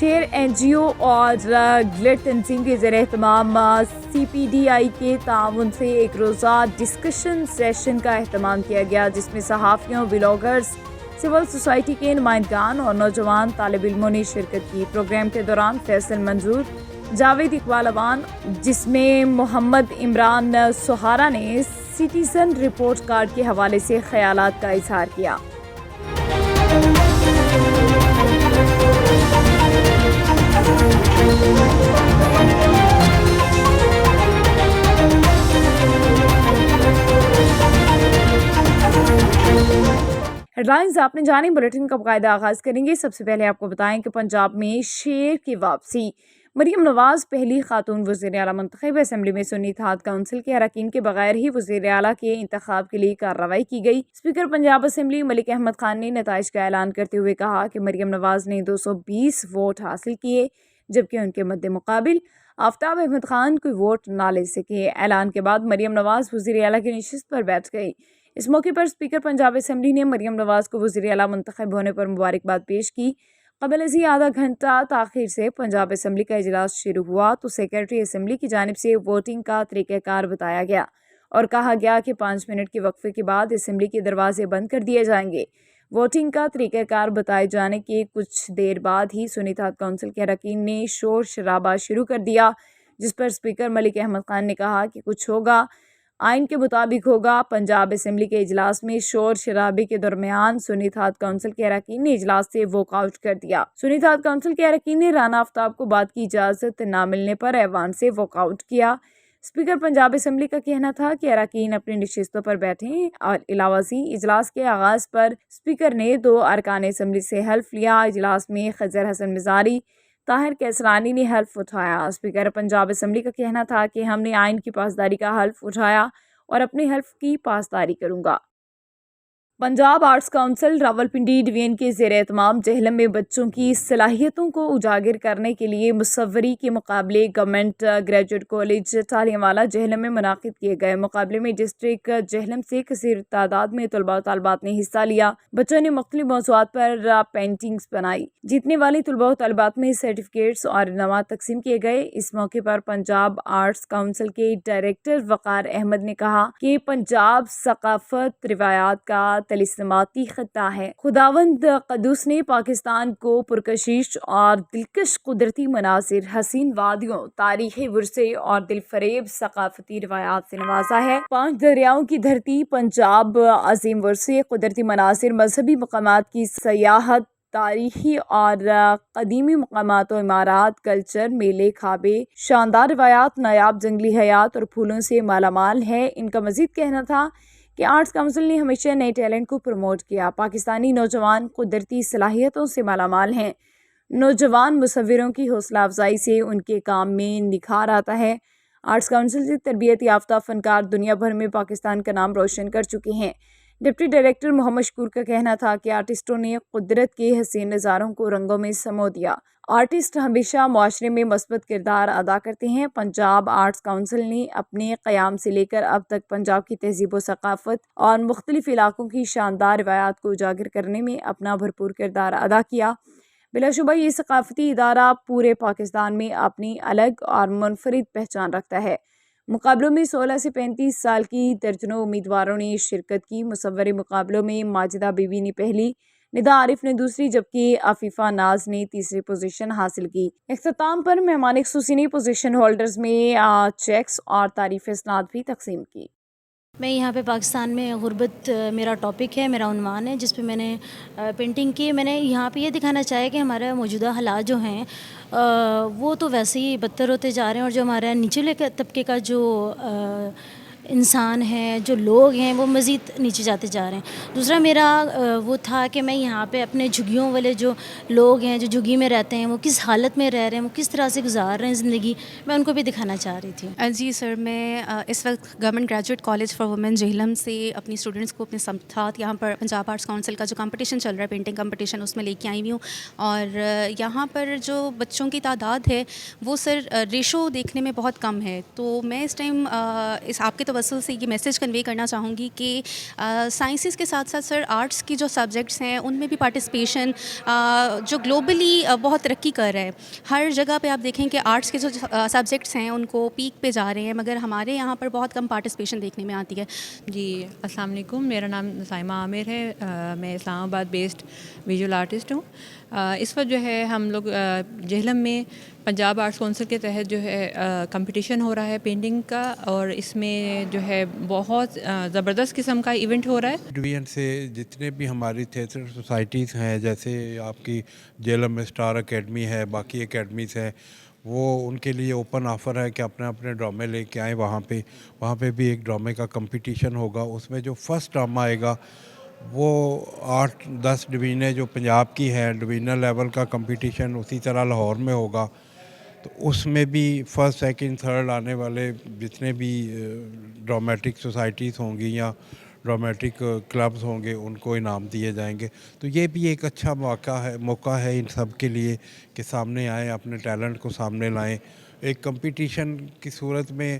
شیر N G او اور guilt تنظیم کے زیر اہتمام CPDI کے تعاون سے ایک روزہ ڈسکشن سیشن کا اہتمام کیا گیا، جس میں صحافیوں، بلاگرز، سول سوسائٹی کے نمائندگان اور نوجوان طالب علموں نے شرکت کی۔ پروگرام کے دوران فیصل منظور، جاوید اقبال اوان، جس میں محمد عمران سہارا نے سٹیزن رپورٹ کارڈ کے حوالے سے خیالات کا اظہار کیا۔ ہیڈ لائنز آپ نے جانی، بلیٹن کا باقاعدہ آغاز کریں گے۔ سب سے پہلے آپ کو بتائیں کہ پنجاب میں شیر کی واپسی، مریم نواز پہلی خاتون وزیر اعلیٰ منتخب، اسمبلی میں سنی اتحاد کونسل کے اراکین کے بغیر ہی وزیر اعلیٰ کے انتخاب کے لیے کارروائی کی گئی۔ اسپیکر پنجاب اسمبلی ملک احمد خان نے نتائج کا اعلان کرتے ہوئے کہا کہ مریم نواز نے 220 ووٹ حاصل کیے، جبکہ ان کے مد مقابل آفتاب احمد خان کوئی ووٹ نہ لے سکے۔ اعلان کے بعد مریم نواز وزیر اعلیٰ کی نشست پر بیٹھ گئی۔ اس موقع پر اسپیکر پنجاب اسمبلی نے مریم نواز کو وزیر اعلیٰ منتخب ہونے پر مبارکباد پیش کی۔ قبل ازیں آدھا گھنٹہ تاخیر سے پنجاب اسمبلی کا اجلاس شروع ہوا تو سیکرٹری اسمبلی کی جانب سے ووٹنگ کا طریقہ کار بتایا گیا اور کہا گیا کہ 5 منٹ کے وقفے کے بعد اسمبلی کے دروازے بند کر دیے جائیں گے۔ ووٹنگ کا طریقہ کار بتائے جانے کے کچھ دیر بعد ہی سنی اتحاد کونسل کے اراکین نے شور شرابہ شروع کر دیا، جس پر اسپیکر ملک احمد خان نے کہا کہ کچھ ہوگا، آئین کے مطابق ہوگا۔ پنجاب اسمبلی کے اجلاس میں شور شرابے کے درمیان سنی اتحاد کونسل کے اراکین نے اجلاس سے واک آؤٹ کر دیا۔ سنی اتحاد کونسل کے اراکین نے رانا آفتاب کو بات کی اجازت نہ ملنے پر ایوان سے واک آؤٹ کیا۔ اسپیکر پنجاب اسمبلی کا کہنا تھا کہ اراکین اپنی نشستوں پر بیٹھیں اور علاوہ ازیں اجلاس کے آغاز پر اسپیکر نے 2 ارکان اسمبلی سے حلف لیا۔ اجلاس میں خضر حسن مزاری، طاہر کیسرانی نے حلف اٹھایا۔ اسپیکر پنجاب اسمبلی کا کہنا تھا کہ ہم نے آئین کی پاسداری کا حلف اٹھایا اور اپنے حلف کی پاسداری کروں گا۔ Punjab arts council Rawalpindi division کے زیر اہتمام جہلم میں بچوں کی صلاحیتوں کو اجاگر کرنے کے لیے مصوری کے مقابلے گورنمنٹ گریجویٹ کالج ٹالیاں والا جہلم میں منعقد کیے گئے۔ مقابلے میں ڈسٹرکٹ جہلم سے کثیر تعداد میں طلباء و طالبات نے حصہ لیا۔ بچوں نے مختلف موضوعات پر پینٹنگز بنائی۔ جیتنے والی طلباء و طالبات میں سرٹیفکیٹس اور انعامات تقسیم کیے گئے۔ اس موقع پر پنجاب آرٹس کونسل کے ڈائریکٹر وقار احمد نے کہا کہ پنجاب ثقافت روایات کا تلسماتی خطہ ہے۔ خداوند قدوس نے پاکستان کو پرکشش اور دلکش قدرتی مناظر، حسین وادیوں، تاریخی ورثے اور دل فریب ثقافتی روایات سے نوازا ہے۔ 5 دریاؤں کی دھرتی پنجاب عظیم ورثے، قدرتی مناظر، مذہبی مقامات کی سیاحت، تاریخی اور قدیمی مقامات و عمارات، کلچر، میلے، کھابے، شاندار روایات، نایاب جنگلی حیات اور پھولوں سے مالا مال ہے۔ ان کا مزید کہنا تھا کہ آرٹس کونسل نے ہمیشہ نئے ٹیلنٹ کو پروموٹ کیا۔ پاکستانی نوجوان قدرتی صلاحیتوں سے مالا مال ہیں۔ نوجوان مصوروں کی حوصلہ افزائی سے ان کے کام میں نکھار آتا ہے۔ آرٹس کونسل سے تربیت یافتہ فنکار دنیا بھر میں پاکستان کا نام روشن کر چکے ہیں۔ ڈپٹی ڈائریکٹر محمد شکور کا کہنا تھا کہ آرٹسٹوں نے قدرت کے حسین نظاروں کو رنگوں میں سمو دیا۔ آرٹسٹ ہمیشہ معاشرے میں مثبت کردار ادا کرتے ہیں۔ پنجاب آرٹس کونسل نے اپنے قیام سے لے کر اب تک پنجاب کی تہذیب و ثقافت اور مختلف علاقوں کی شاندار روایات کو اجاگر کرنے میں اپنا بھرپور کردار ادا کیا۔ بلا شبہ یہ ثقافتی ادارہ پورے پاکستان میں اپنی الگ اور منفرد پہچان رکھتا ہے۔ مقابلوں میں 16 سے 35 سال کی درجنوں امیدواروں نے شرکت کی۔ مصوری مقابلوں میں ماجدہ بی بی نے پہلی، ندا عارف نے دوسری جبکہ عفیفہ ناز نے تیسری پوزیشن حاصل کی۔ اختتام پر مہمان خصوصی نے پوزیشن ہولڈرز میں چیکس اور تعریف اسناد بھی تقسیم کی۔ میں یہاں پہ پاکستان میں غربت میرا ٹاپک ہے، میرا عنوان ہے، جس پہ میں نے پینٹنگ کی۔ میں نے یہاں پہ یہ دکھانا چاہا کہ ہمارا موجودہ حالات جو ہیں وہ تو ویسے ہی بدتر ہوتے جا رہے ہیں، اور جو ہمارا نچلے طبقے کا جو انسان ہے، جو لوگ ہیں، وہ مزید نیچے جاتے جا رہے ہیں۔ دوسرا میرا وہ تھا کہ میں یہاں پہ اپنے جھگیوں والے جو لوگ ہیں، جو جھگی میں رہتے ہیں، وہ کس حالت میں رہ رہے ہیں، وہ کس طرح سے گزار رہے ہیں زندگی، میں ان کو بھی دکھانا چاہ رہی تھی۔ جی سر، میں اس وقت government graduate college for women Jhelum سے اپنی اسٹوڈنٹس کو اپنے ساتھ یہاں پر پنجاب آرٹس کونسل کا جو کمپٹیشن چل رہا ہے، پینٹنگ کمپٹیشن، اس میں لے کے آئی ہوئی ہوں۔ اور یہاں پر جو بچوں کی تعداد ہے وہ سر ریشو دیکھنے میں بہت کم ہے، تو میں اس ٹائم آپ کے تو توسل سے یہ میسیج کنوے کرنا چاہوں گی کہ سائنسز کے ساتھ ساتھ سر آرٹس کی جو سبجیکٹس ہیں ان میں بھی پارٹیسپیشن جو گلوبلی بہت ترقی کر رہا ہے. ہر جگہ پہ آپ دیکھیں کہ آرٹس کے جو سبجیکٹس ہیں ان کو پیک پہ جا رہے ہیں, مگر ہمارے یہاں پر بہت کم پارٹیسپیشن دیکھنے میں آتی ہے. جی السلام علیکم, میرا نام سائمہ عامر ہے, میں اسلام آباد بیسڈ ویژول آرٹسٹ ہوں. اس وقت جو ہے ہم لوگ جہلم میں پنجاب آرٹس کونسل کے تحت جو ہے کمپٹیشن ہو رہا ہے پینٹنگ کا, اور اس میں جو ہے بہت زبردست قسم کا ایونٹ ہو رہا ہے. ڈویژن سے جتنے بھی ہماری تھیٹر سوسائٹیز ہیں, جیسے آپ کی جہلم میں اسٹار اکیڈمی ہے, باقی اکیڈمیز ہیں, وہ ان کے لیے اوپن آفر ہے کہ اپنے اپنے ڈرامے لے کے آئیں. وہاں پہ بھی ایک ڈرامے کا کمپٹیشن ہوگا. اس میں جو فرسٹ ڈرامہ آئے گا وہ 8-10 ڈویژنیں جو پنجاب کی ہیں, ڈویژنل لیول کا کمپٹیشن اسی طرح لاہور میں ہوگا. تو اس میں بھی فرسٹ سیکنڈ تھرڈ آنے والے جتنے بھی ڈرامیٹک سوسائٹیز ہوں گی یا ڈرامیٹک کلبز ہوں گے ان کو انعام دیے جائیں گے. تو یہ بھی ایک اچھا موقع ہے ان سب کے لیے کہ سامنے آئیں, اپنے ٹیلنٹ کو سامنے لائیں. ایک کمپٹیشن کی صورت میں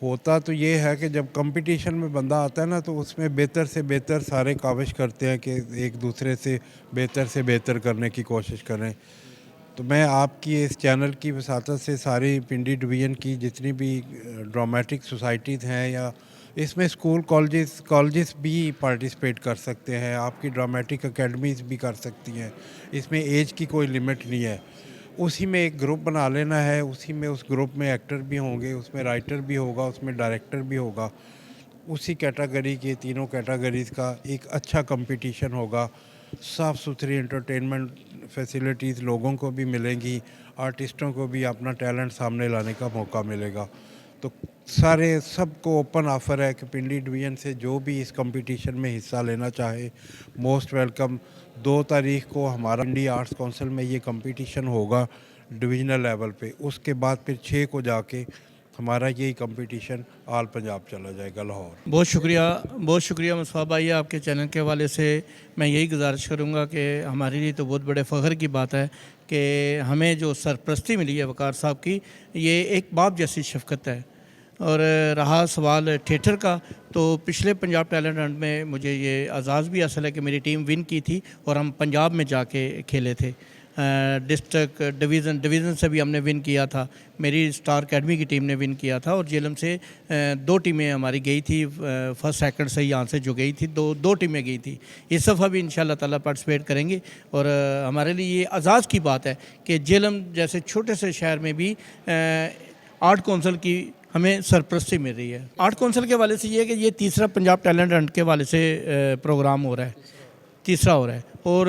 ہوتا تو یہ ہے کہ جب کمپٹیشن میں بندہ آتا ہے نا, تو اس میں بہتر سے بہتر سارے کاوش کرتے ہیں کہ ایک دوسرے سے بہتر کرنے کی کوشش کریں. تو میں آپ کی اس چینل کی وساطت سے ساری پنڈی ڈویژن کی جتنی بھی ڈرامیٹک سوسائٹیز ہیں, یا اس میں اسکول کالجز بھی پارٹیسپیٹ کر سکتے ہیں, آپ کی ڈرامیٹک اکیڈمیز بھی کر سکتی ہیں. اس میں ایج کی کوئی لمٹ نہیں ہے. اسی میں ایک گروپ بنا لینا ہے, اسی میں اس گروپ میں ایکٹر بھی ہوں گے, اس میں رائٹر بھی ہوگا, اس میں ڈائریکٹر بھی ہوگا. اسی کیٹاگری کے تینوں کیٹاگریز کا ایک اچھا کمپٹیشن ہوگا. صاف ستھری انٹرٹینمنٹ فیسیلیٹیز لوگوں کو بھی ملیں گی, آرٹسٹوں کو بھی اپنا ٹیلنٹ سامنے لانے کا موقع ملے گا. تو سب کو اوپن آفر ہے کہ پنڈی ڈویژن سے جو بھی اس کمپٹیشن میں حصہ لینا چاہے موسٹ ویلکم. 2 تاریخ کو ہمارا پنڈی آرٹس کونسل میں یہ کمپٹیشن ہوگا ڈویژنل لیول پہ. اس کے بعد پھر 6 کو جا کے ہمارا یہی کمپٹیشن آل پنجاب چلا جائے گا لاہور. بہت شکریہ مصطفیٰ بھائی. آپ کے چینل کے حوالے سے میں یہی گزارش کروں گا کہ ہمارے لیے تو بہت بڑے فخر کی بات ہے کہ ہمیں جو سرپرستی ملی ہے وقار صاحب کی, یہ ایک باپ جیسی شفقت ہے. اور رہا سوال تھیٹر کا, تو پچھلے پنجاب ٹیلنٹ ہنٹ میں مجھے یہ اعزاز بھی حاصل ہے کہ میری ٹیم ون کی تھی اور ہم پنجاب میں جا کے کھیلے تھے. ڈسٹرکٹ ڈویژن سے بھی ہم نے ون کیا تھا. میری اسٹار اکیڈمی کی ٹیم نے ون کیا تھا, اور جہلم سے 2 ٹیمیں ہماری گئی تھی. فرسٹ سیکنڈ سے یہاں سے جو گئی تھی 2 ٹیمیں گئی تھی. اس دفعہ بھی انشاءاللہ تعالیٰ پارٹیسپیٹ کریں گے. اور ہمارے لیے یہ اعزاز کی بات ہے کہ جہلم جیسے چھوٹے سے شہر میں بھی آرٹ کونسل کی ہمیں سرپرستی مل رہی ہے. آرٹ کونسل کے حوالے سے یہ ہے کہ یہ تیسرا پنجاب ٹیلنٹ ہنٹ کے حوالے سے پروگرام ہو رہا ہے, تیسرا ہو رہا ہے. اور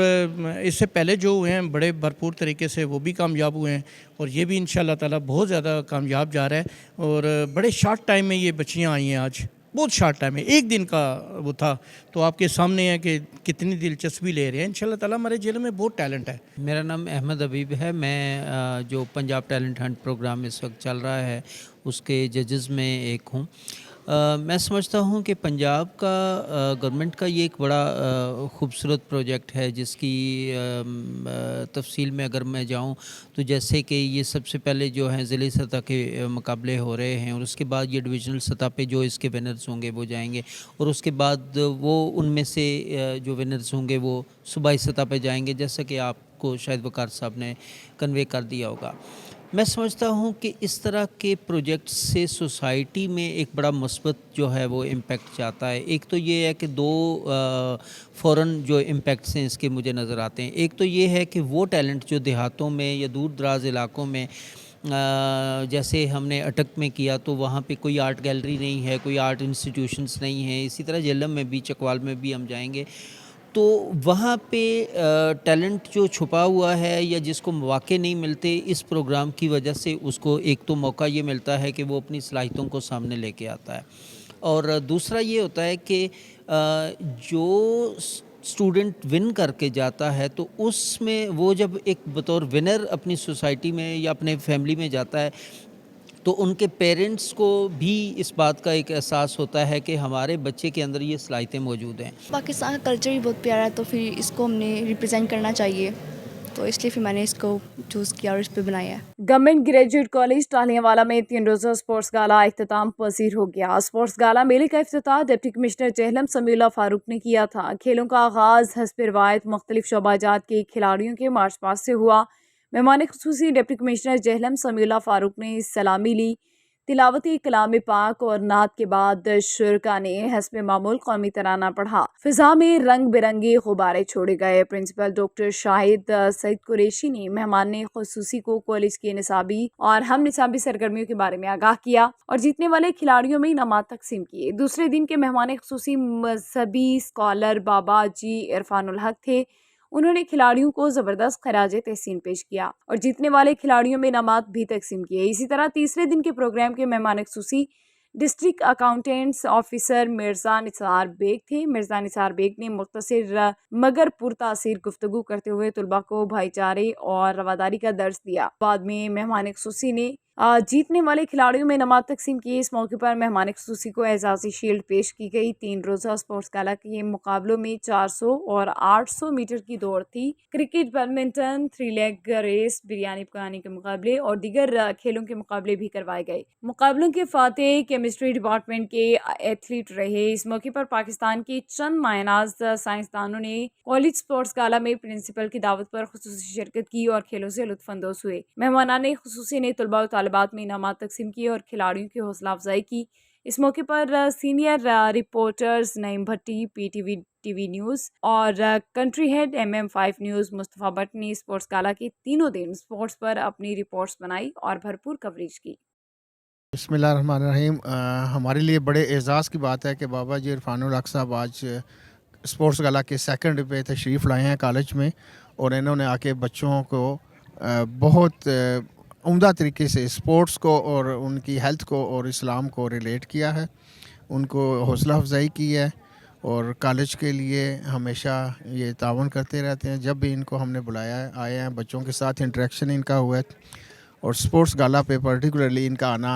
اس سے پہلے جو ہوئے ہیں بڑے بھرپور طریقے سے وہ بھی کامیاب ہوئے ہیں, اور یہ بھی انشاءاللہ تعالیٰ بہت زیادہ کامیاب جا رہا ہے. اور بڑے شارٹ ٹائم میں یہ بچیاں آئی ہیں, آج بہت شارٹ ٹائم ہے, 1 دن کا وہ تھا. تو آپ کے سامنے ہے کہ کتنی دلچسپی لے رہے ہیں. انشاءاللہ تعالیٰ ہمارے جہلم میں بہت ٹیلنٹ ہے. میرا نام احمد حبیب ہے. میں جو پنجاب ٹیلنٹ ہنٹ پروگرام اس وقت چل رہا ہے اس کے ججز میں ایک ہوں. میں سمجھتا ہوں کہ پنجاب کا گورنمنٹ کا یہ ایک بڑا خوبصورت پروجیکٹ ہے, جس کی تفصیل میں اگر میں جاؤں تو جیسے کہ یہ سب سے پہلے جو ہیں ضلعی سطح کے مقابلے ہو رہے ہیں, اور اس کے بعد یہ ڈویژنل سطح پہ جو اس کے ونرز ہوں گے وہ جائیں گے, اور اس کے بعد وہ ان میں سے جو ونرز ہوں گے وہ صوبائی سطح پہ جائیں گے, جیسا کہ آپ کو شاید وقار صاحب نے کنوے کر دیا ہوگا. میں سمجھتا ہوں کہ اس طرح کے پروجیکٹ سے سوسائٹی میں ایک بڑا مثبت جو ہے وہ امپیکٹ جاتا ہے. ایک تو یہ ہے کہ 2 فوراً جو امپیکٹس ہیں اس کے مجھے نظر آتے ہیں. ایک تو یہ ہے کہ وہ ٹیلنٹ جو دیہاتوں میں یا دور دراز علاقوں میں جیسے ہم نے اٹک میں کیا تو وہاں پہ کوئی آرٹ گیلری نہیں ہے, کوئی آرٹ انسٹیٹیوشنز نہیں ہیں. اسی طرح جہلم میں بھی, چکوال میں بھی ہم جائیں گے تو وہاں پہ ٹیلنٹ جو چھپا ہوا ہے یا جس کو مواقع نہیں ملتے, اس پروگرام کی وجہ سے اس کو ایک تو موقع یہ ملتا ہے کہ وہ اپنی صلاحیتوں کو سامنے لے کے آتا ہے. اور دوسرا یہ ہوتا ہے کہ جو اسٹوڈنٹ ون کر کے جاتا ہے تو اس میں وہ جب ایک بطور ونر اپنی سوسائٹی میں یا اپنے فیملی میں جاتا ہے تو ان کے پیرنٹس کو بھی اس بات کا ایک احساس ہوتا ہے کہ ہمارے بچے کے اندر یہ صلاحیتیں موجود ہیں. پاکستان کا کلچر بھی بہت پیارا ہے, تو پھر اس کو ہم نے ریپرزینٹ کرنا چاہیے. تو اس لیے پھر میں نے اس کو چوز کیا اور اس پہ بنایا ہے. گورنمنٹ گریجویٹ کالج ٹالیاں والا میں 3 روزہ اسپورٹس گالا اختتام پذیر ہو گیا. اسپورٹس گالا میلے کا افتتاح ڈپٹی کمشنر جہلم سمیع اللہ فاروق نے کیا تھا. کھیلوں کا آغاز حسب روایت مختلف شعبہ جات کے کھلاڑیوں کے مارچ پاسٹ سے ہوا. مہمان خصوصی ڈپٹی کمشنر جہلم سمیع اللہ فاروق نے سلامی لی. تلاوتی کلام پاک اور نعت کے بعد شرکا نے حسب معمول قومی ترانہ پڑھا. فضا میں رنگ برنگے غبارے چھوڑے گئے. پرنسپل ڈاکٹر شاہد سعید قریشی نے مہمان خصوصی کو کالج کے نصابی اور ہم نصابی سرگرمیوں کے بارے میں آگاہ کیا اور جیتنے والے کھلاڑیوں میں انعامات تقسیم کیے. دوسرے دن کے مہمان خصوصی مذہبی اسکالر بابا جی عرفان الحق تھے. انہوں نے کھلاڑیوں کو زبردست خراج تحسین پیش کیا اور جیتنے والے کھلاڑیوں میں انعامات بھی تقسیم کیے. اسی طرح تیسرے دن کے پروگرام کے مہمان خصوصی ڈسٹرکٹ اکاؤنٹنٹس آفیسر مرزا نثار بیگ تھے. مرزا نثار بیگ نے مختصر مگر پرتاثیر گفتگو کرتے ہوئے طلباء کو بھائی چارے اور رواداری کا درس دیا. بعد میں مہمان خصوصی نے جیتنے والے کھلاڑیوں میں انعامات تقسیم کیے. اس موقع پر مہمان خصوصی کو اعزازی شیلڈ پیش کی گئی. 3 روزہ اسپورٹس گالا کے مقابلوں میں 400 اور 800 میٹر کی دوڑ تھی. Cricket, badminton, 3 leg race, biryani پکانے کے مقابلے اور دیگر کھیلوں کے مقابلے بھی کروائے گئے. مقابلوں کے فاتح کیمسٹری ڈپارٹمنٹ کے ایتھلیٹ رہے. اس موقع پر پاکستان کے چند مایہ ناز سائنسدانوں نے کالج اسپورٹس گالا میں پرنسپل کی دعوت پر خصوصی شرکت کی اور کھیلوں سے لطف اندوز ہوئے. مہمانان خصوصی نے طلباء و طالبات میں انعامات تقسیم کیے اور کھلاڑیوں کی حوصلہ افزائی کی. اس موقع پر senior reporters Naeem Bhatti P T V T V news اور country head MM5 news Mustafa Butt نے اسپورٹس گالا کے تینوں دن اسپورٹس پر اپنی رپورٹس بنائی اور بھرپور کوریج کی. بسم اللہ الرحمن الرحیم. ہمارے لیے بڑے اعزاز کی بات ہے کہ بابا جی عرفان الحق صاحب آج اسپورٹس گالا کے سیکنڈ پہ تشریف لائے ہیں کالج میں اور انہوں نے آ کے بچوں کو بہت عمدہ طریقے سے اسپورٹس کو اور ان کی ہیلتھ کو اور اسلام کو ریلیٹ کیا ہے. ان کو حوصلہ افزائی کی ہے اور کالج کے لیے ہمیشہ یہ تعاون کرتے رہتے ہیں. جب بھی ان کو ہم نے بلایا ہے آئے ہیں, بچوں کے ساتھ انٹریکشن ان کا ہوا ہے اور اسپورٹس گالا پہ پرٹیکولرلی ان کا آنا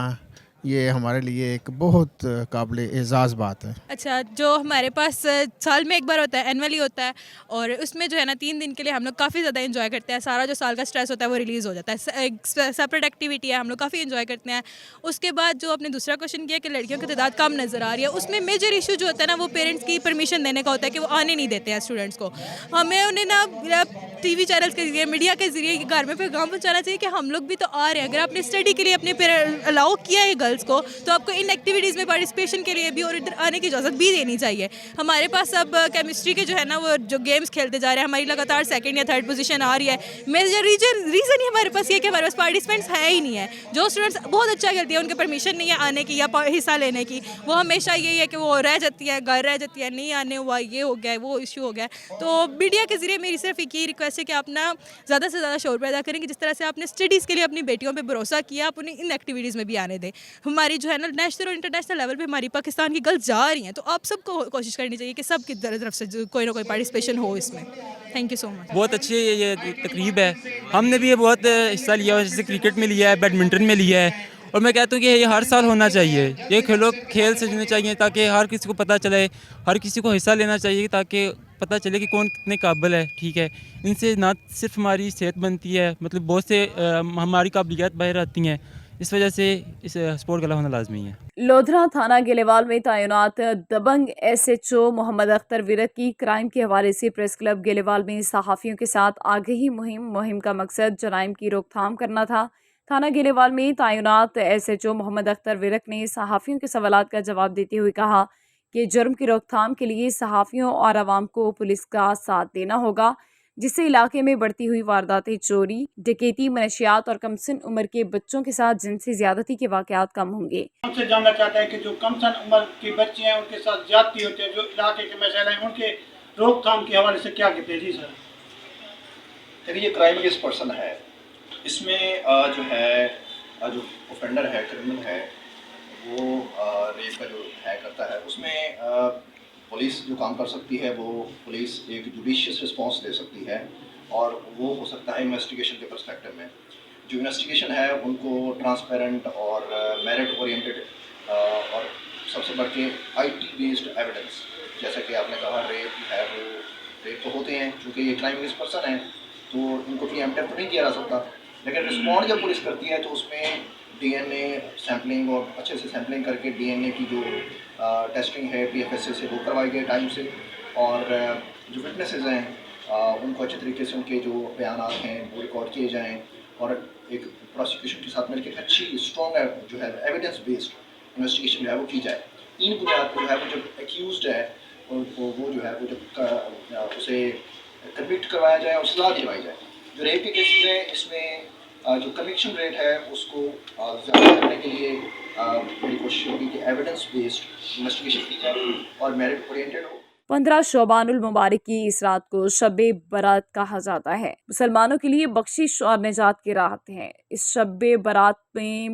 یہ ہمارے لیے ایک بہت قابل اعزاز بات ہے. اچھا, جو ہمارے پاس سال میں ایک بار ہوتا ہے, اینولی ہوتا ہے, اور اس میں جو ہے نا 3 دن کے لیے ہم لوگ کافی زیادہ انجوائے کرتے ہیں. سارا جو سال کا اسٹریس ہوتا ہے وہ ریلیز ہو جاتا ہے. ایک سپریٹ ایکٹیویٹی ہے, ہم لوگ کافی انجوائے کرتے ہیں. اس کے بعد جو آپ نے دوسرا کوشچن کیا کہ لڑکیوں کی تعداد کم نظر آ رہی ہے, اس میں میجر ایشو جو ہوتا ہے نا وہ پیرنٹس کی پرمیشن دینے کا ہوتا ہے کہ وہ آنے نہیں دیتے ہیں اسٹوڈنٹس کو. ہمیں انہیں نا ٹی وی چینلس کے ذریعے, میڈیا کے ذریعے گھر میں پیغام پہنچانا چاہیے کہ ہم لوگ بھی تو آ رہے ہیں. اگر آپ نے اسٹڈی کے لیے اپنے الاؤ کیا ہے گرلس کو, تو آپ کو ان ایکٹیویٹیز میں پارٹیسپیشن کے لیے بھی اور ادھر آنے کی اجازت بھی دینی چاہیے. ہمارے پاس اب کیمسٹری کے جو ہے نا وہ جو گیمز کھیلتے جا رہے ہیں, ہماری لگاتار 2nd یا 3rd پوزیشن آ رہی ہے. میجر ریزن ہی ہمارے پاس یہ ہے کہ ہمارے پاس پارٹیسپینٹس ہے ہی نہیں ہے. جو اسٹوڈنٹس بہت اچھا کھیلتی ہیں ان کے پرمیشن نہیں ہے آنے کی یا حصہ لینے کی, وہ ہمیشہ یہی ہے کہ وہ رہ جاتی ہے, گھر رہ جاتی ہے, نہیں آنے ہوا, یہ ہو گیا, وہ ایشو ہو گیا. تو میڈیا کے ذریعے میری صرف ایک ہی ریکویسٹ ہے کہ آپ نا زیادہ سے زیادہ شعور پیدا کریں کہ جس طرح سے آپ نے اسٹڈیز کے لیے اپنی بیٹیوں پہ بھروسہ کیا, آپ انہیں ان ایکٹیویٹیز میں بھی آنے دیں. ہماری جو ہے نا نیشنل اور انٹرنیشنل لیول پہ ہماری پاکستان کی گرلز جا رہی ہیں, تو آپ سب کو کوشش کرنی چاہیے کہ سب کی طرف سے کوئی نہ کوئی پارٹیسپیشن ہو اس میں. تھینک یو سو مچ. بہت اچھی یہ تقریب ہے, ہم نے بھی یہ بہت حصہ لیا ہے, جیسے کرکٹ میں لیا ہے, بیڈمنٹن میں لیا ہے, اور میں کہتا ہوں کہ یہ ہر سال ہونا چاہیے. یہ کھیل سے جڑنے چاہیے تاکہ ہر کسی کو پتہ چلے, ہر کسی کو حصہ لینا چاہیے تاکہ پتہ چلے کہ کون کتنے قابل ہے. ٹھیک ہے, ان سے نہ صرف ہماری صحت بنتی ہے, مطلب بہت سے ہماری قابلیت باہر آتی ہیں. اس وجہ سے اس اسپورٹ گالا ہونا لازمی ہے. لودھرا تھانہ گیلیوال میں تعینات دبنگ SHO محمد اختر ورک کی کرائم کے حوالے سے پریس کلب گیلیوال میں صحافیوں کے ساتھ آگہی مہم کا مقصد جرائم کی روک تھام کرنا تھا. تھانہ گیلیوال میں تعینات SHO محمد اختر ورک نے صحافیوں کے سوالات کا جواب دیتے ہوئے کہا کہ جرم کی روک تھام کے لیے صحافیوں اور عوام کو پولیس کا ساتھ دینا ہوگا, جس سے علاقے میں بڑھتی ہوئی وارداتیں, چوری, ڈکیتی, منشیات اور کم سن عمر کے بچوں کے ساتھ جنسی زیادتی کے واقعات کم ہوں گے. ہم سے جاننا چاہتے ہیں کہ جو کم سن عمر کی بچے ہیں ان کے ساتھ زیادتی ہوتے ہیں, جو علاقے کے مسائل ہیں, ان کے روک تھام کے حوالے سے کیا کہتے ہیں؟ جی سر. دیکھیے, یہ کرائم اگینسٹ پرسن ہے, اس میں جو ہے جو اوفینڈر ہے, کرمنل ہے, وہ ریپ کا جو ہے کرتا ہے, اس میں پولیس جو کام کر سکتی ہے وہ پولیس ایک جوڈیشیس رسپانس دے سکتی ہے, اور وہ ہو سکتا ہے انویسٹیگیشن کے پرسپیکٹو میں. جو انویسٹیگیشن ہے ان کو ٹرانسپیرنٹ اور میرٹ اورینٹڈ, اور سب سے بڑھ کے IT بیسڈ ایویڈنس, جیسا کہ آپ نے کہا ریپ ہے, وہ ریپ تو ہوتے ہیں چونکہ یہ کرائم اگینسٹ پرسن ہے, تو ان کو پری ایمپٹیو تو نہیں کیا جا سکتا، لیکن رسپونڈ جب پولیس کرتی ہے تو اس میں ڈی این اے سیمپلنگ اور اچھے سے سیمپلنگ کر کے ڈی این اے کی جو ٹیسٹنگ ہے پی ایف ایس سے وہ کروائی گئی ٹائم سے، اور جو وٹنسز ہیں ان کو اچھے طریقے سے ان کے جو بیانات ہیں وہ ریکارڈ کیے جائیں، اور ایک پروسیکیوشن کے ساتھ مل کے اچھی اسٹرانگ جو ہے ایویڈنس بیسڈ انویسٹیگیشن جو ہے وہ کی جائے۔ ان بنیاد پر جو ہے وہ جب ایکیوزڈ ہے وہ جو ہے وہ جب اسے کنوکٹ کروایا جائے اور سزا دلوائی جائے۔ جو ریپ کے کیسز ہیں اس میں جو کنوکشن ریٹ ہے اس کو زیادہ کرنے کے لیے میری کوشش ہوگی کہ ایویڈنس بیسڈ انویسٹیگیشن کی جائے اور میرٹ اورینٹڈ ہو۔ 15 شعبان المبارک کی اس رات کو شب برات کہا جاتا ہے۔ مسلمانوں کے لیے بخشش اور نجات کی راحت ہے۔ اس شب برات میں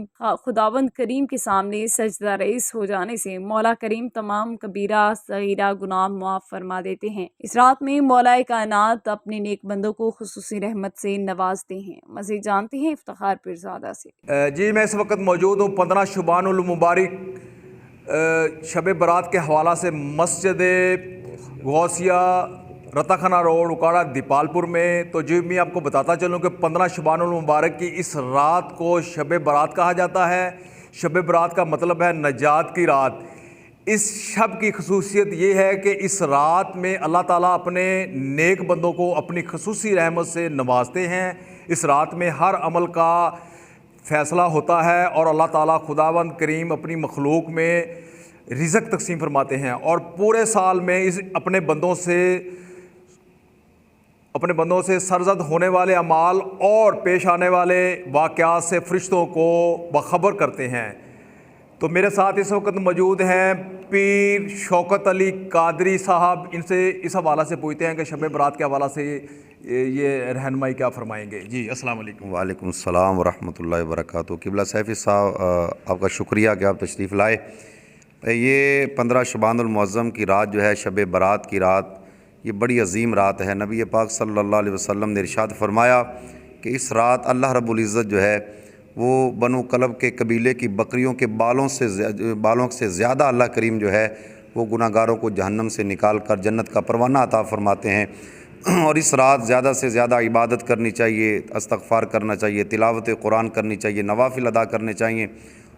خداوند کریم کے سامنے سجدہ ریز ہو جانے سے مولا کریم تمام کبیرہ صغیرہ گناہ معاف فرما دیتے ہیں۔ اس رات میں مولا کائنات اپنے نیک بندوں کو خصوصی رحمت سے نوازتے ہیں۔ مزید جانتے ہیں افتخار پیرزادہ سے۔ جی میں اس وقت موجود ہوں 15 شعبان المبارک شب برات کے حوالہ سے مسجد غوثیہ رتا خانہ روڈ اکاڑا دیپال پور میں۔ تو جی میں آپ کو بتاتا چلوں کہ 15 شعبان المبارک کی اس رات کو شب برات کہا جاتا ہے۔ شب برات کا مطلب ہے نجات کی رات۔ اس شب کی خصوصیت یہ ہے کہ اس رات میں اللہ تعالیٰ اپنے نیک بندوں کو اپنی خصوصی رحمت سے نوازتے ہیں۔ اس رات میں ہر عمل کا فیصلہ ہوتا ہے اور اللہ تعالیٰ خداوند کریم اپنی مخلوق میں رزق تقسیم فرماتے ہیں، اور پورے سال میں اس اپنے بندوں سے سرزد ہونے والے اعمال اور پیش آنے والے واقعات سے فرشتوں کو باخبر کرتے ہیں۔ تو میرے ساتھ اس وقت موجود ہیں پیر شوکت علی قادری صاحب۔ ان سے اس حوالہ سے پوچھتے ہیں کہ شب برات کے حوالہ سے یہ رہنمائی کیا فرمائیں گے۔ جی السلام علیکم۔ وعلیکم السلام ورحمۃ اللہ وبرکاتہ۔ قبلہ سیفی صاحب آپ کا شکریہ کہ آپ تشریف لائے۔ یہ 15 شعبان المعظم کی رات جو ہے شب برات کی رات، یہ بڑی عظیم رات ہے۔ نبی پاک صلی اللہ علیہ وسلم نے ارشاد فرمایا کہ اس رات اللہ رب العزت جو ہے وہ بنو کلب کے قبیلے کی بکریوں کے بالوں سے زیادہ اللہ کریم جو ہے وہ گناہ گاروں کو جہنم سے نکال کر جنت کا پروانہ عطا فرماتے ہیں۔ اور اس رات زیادہ سے زیادہ عبادت کرنی چاہیے، استغفار کرنا چاہیے، تلاوت قرآن کرنی چاہیے، نوافل ادا کرنے چاہیے،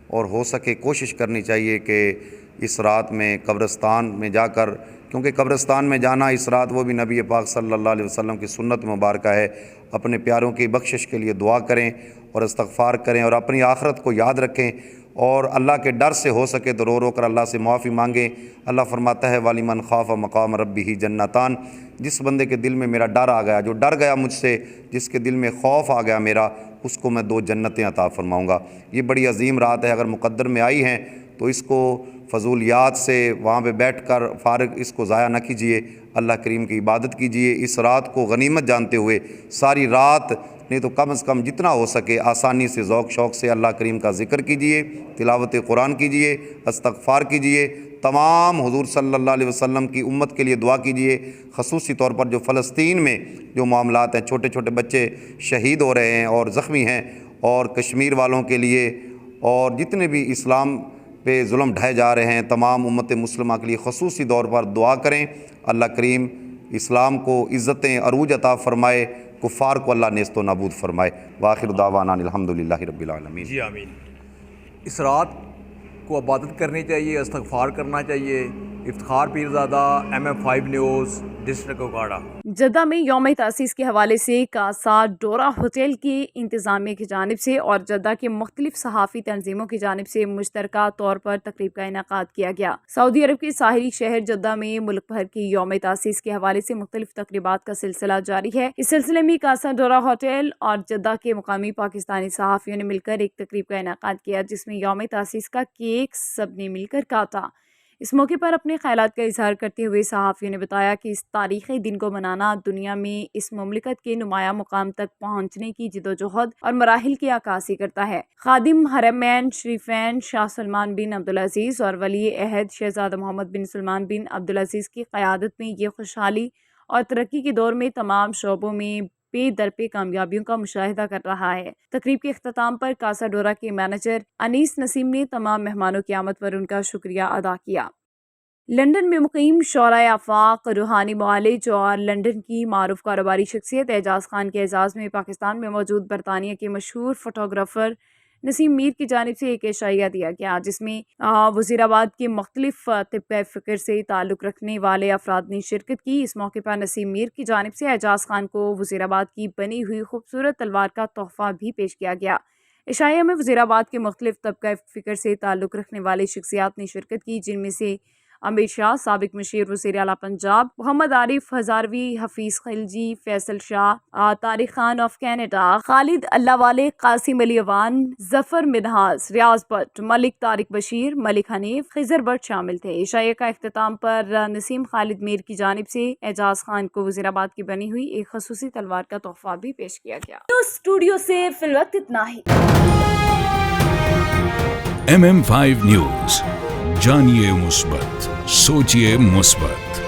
اور ہو سکے کوشش کرنی چاہیے کہ اس رات میں قبرستان میں جا کر، کیونکہ قبرستان میں جانا اس رات وہ بھی نبی پاک صلی اللہ علیہ وسلم کی سنت مبارکہ ہے، اپنے پیاروں کی بخشش کے لیے دعا کریں اور استغفار کریں اور اپنی آخرت کو یاد رکھیں، اور اللہ کے ڈر سے ہو سکے تو رو رو کر اللہ سے معافی مانگیں۔ اللہ فرماتا ہے وَلِمَنْ خَافَ مَقَامَ رَبِّهِ جَنَّتَانِ، جس بندے کے دل میں میرا ڈر آ گیا، جو ڈر گیا مجھ سے، جس کے دل میں خوف آ گیا میرا، اس کو میں 2 جنتیں عطا فرماؤں گا۔ یہ بڑی عظیم رات ہے، اگر مقدر میں آئی ہیں تو اس کو فضولیات سے وہاں پہ بیٹھ کر فارغ اس کو ضائع نہ کیجیے، اللہ کریم کی عبادت کیجیے۔ اس رات کو غنیمت جانتے ہوئے ساری رات نہیں تو کم از کم جتنا ہو سکے آسانی سے ذوق شوق سے اللہ کریم کا ذکر کیجیے، تلاوت قرآن کیجیے، استغفار کیجیے، تمام حضور صلی اللہ علیہ وسلم کی امت کے لیے دعا کیجیے، خصوصی طور پر جو فلسطین میں جو معاملات ہیں، چھوٹے چھوٹے بچے شہید ہو رہے ہیں اور زخمی ہیں، اور کشمیر والوں کے لیے، اور جتنے بھی اسلام پہ ظلم ڈھائے جا رہے ہیں، تمام امت مسلمہ کے لیے خصوصی طور پر دعا کریں۔ اللہ کریم اسلام کو عزتیں عروج عطا فرمائے، کفار کو اللہ نیست و نابود فرمائے۔ وآخر دعوانا الحمدللہ رب العالمین۔ جی آمین۔ اس رات کو عبادت کرنی چاہیے، استغفار کرنا چاہیے۔ Iftikhar Pirzada, MM5 news, district Okara. Jeddah میں یوم تاسیس کے حوالے سے کاسا ڈورا ہوٹل کی انتظامیہ کی جانب سے اور جدہ کے مختلف صحافی تنظیموں کی جانب سے مشترکہ طور پر تقریب کا انعقاد کیا گیا۔ سعودی عرب کے ساحلی شہر جدہ میں ملک بھر کی یوم تاسیس کے حوالے سے مختلف تقریبات کا سلسلہ جاری ہے۔ اس سلسلے میں کاسا ڈورا ہوٹل اور جدہ کے مقامی پاکستانی صحافیوں نے مل کر ایک تقریب کا انعقاد کیا، جس میں یوم تاسیس کا کیک سب نے مل کر کاٹا۔ اس موقع پر اپنے خیالات کا اظہار کرتے ہوئے صحافیوں نے بتایا کہ اس تاریخی دن کو منانا دنیا میں اس مملکت کے نمایاں مقام تک پہنچنے کی جدوجہد اور مراحل کی عکاسی کرتا ہے۔ خادم حرمین شریفین شاہ سلمان بن عبدالعزیز اور ولی عہد شہزادہ محمد بن سلمان بن عبدالعزیز کی قیادت میں یہ خوشحالی اور ترقی کے دور میں تمام شعبوں میں بے در پہ کامیابیوں کا مشاہدہ کر رہا ہے۔ تقریب کے اختتام پر کاسا ڈورا کے مینیجر انیس نسیم نے تمام مہمانوں کی آمد پر ان کا شکریہ ادا کیا۔ لندن میں مقیم شعراء آفاق، روحانی معالج اور لندن کی معروف کاروباری شخصیت اعجاز خان کے اعزاز میں پاکستان میں موجود برطانیہ کے مشہور فوٹوگرافر نسیم میر کی جانب سے ایک عشائیہ دیا گیا، جس میں وزیر آباد کے مختلف طبقہ فکر سے تعلق رکھنے والے افراد نے شرکت کی۔ اس موقع پر نسیم میر کی جانب سے اعجاز خان کو وزیر آباد کی بنی ہوئی خوبصورت تلوار کا تحفہ بھی پیش کیا گیا۔ عشائیہ میں وزیر آباد کے مختلف طبقہ فکر سے تعلق رکھنے والے شخصیات نے شرکت کی، جن میں سے امیر شاہ، سابق مشیر وزیر اعلیٰ پنجاب، محمد عارف ہزاروی، حفیظ خلجی، فیصل شاہ، طارق خان آف کینیڈا، خالد اللہ والے، قاسم علی اوان، ظفر منہاز، ریاض بٹ، ملک طارق بشیر، ملک حنیف، خضر بٹ شامل تھے۔ عشائیہ کا اختتام پر نسیم خالد میر کی جانب سے اعجاز خان کو وزیر آباد کی بنی ہوئی ایک خصوصی تلوار کا تحفہ بھی پیش کیا گیا۔ تو اسٹوڈیو سے فی الوقت اتنا ہی۔ MM5 نیوز، جانیے مثبت، سوچیے مثبت۔